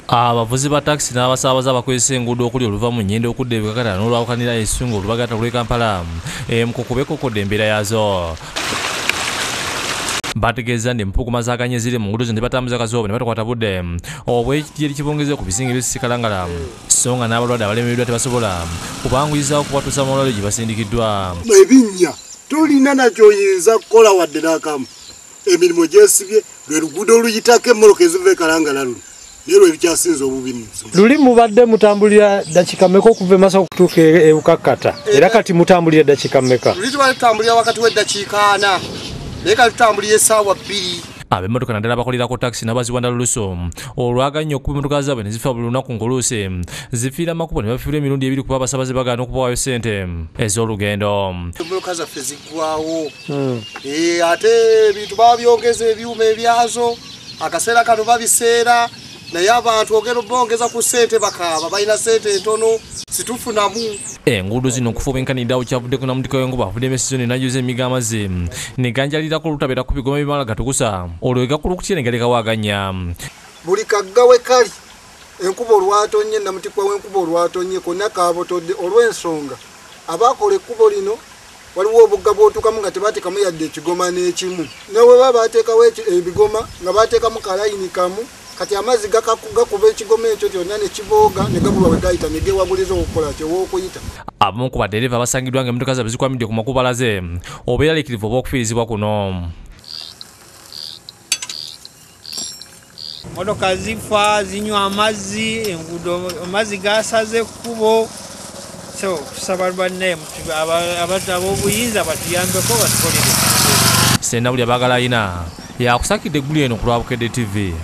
Abavuzi ba taxi n'abasaabaze abakozesa enguudo okuli oluva mu nnyendo okudda e Bukakata n'olwabukanira essungu olubagata lw'e Kampala mukukubekokodde embeera yazo. Bategeeza nti empologoma zaaganye ziri mu nguudo zino batambuza kazooba ne batakwata budde obwekiti erikibongeze ku bizinga ebisikalangala so nga n'abalwadde abalemereddwa tebasobola kubanguyizaawo okubatuusa mu malwaliro gye basindikiddwa. Ebinnya tolina nakyoyinza kukola wadde n'akamu. Emirimu gyesibye lwe luguudo oluyitako emmoloka eziva e Kalangala luno leero ebikyasinza obubi. Luli mubadde mutambulira dakika mmeka okuva Masaka okutuuka e Bukakata era kati mutambulira dakika mmeka? Luli tuba tutambulira wakati w'eddakiika 4 naye kati tutambulira essaawa 2. Ab'emmotoka naddala bakolerako taxi n'abaziwanda luluso olwaganya okuba emmotoka zaabwe ne zifa buli lunaku ng'oluusi zifiira makubo ne bafiirwa emirundi ebiri kuba abasaabaze bagaana okubawaayo ssente ez'olugendo. Emmotoka zaffe ziggwawo ate ebintu babyongeza ebyuma ebyazo akaseera kano babiseera naye abantu ogera bongeza ku ssente bakaaba balina ssente entono situfunamu. Enguudo zino okufubenkaniddawo kyavuddeko na mutiko w'enkuba avudde emesizoni n'ajuza emiga amazzi neganjalirako olutabeera ku bigoma ebimala gatukusa olwo egakulukutya ne galeka waaganya. Buli kagga we kali enkuba olwatonye namutikwa w'enkuba olwatonye konna kaabotodde olw'ensonga abaakola ekkubo lino waliwo obugga bw'otuukamu nga tebateekamu yadde ekigoma n'ekimu newe baba bateekawo ebigoma nga bateekamu kalayini kamu kati amazzi gakuba ekigoma ekyo kyonna ne kibooga ne gabulwa we gayita ne gewaguliza okukola kyew'okuyita. Abamu ku badereva basangiddwa nga emmotoka zaabwe zikwamidde ku makubo alaze obeeraliikirivu oba okufiirizibwa kuno. Motoka zifa zinywa amazzi enguudo amazzi gasaze ekkubo so tusaba banne ab'obuyinza batuyambeko batukolere. Ssenawulya baagala ayina yakusakidde eggulu eno ku lwa Bukedde TV.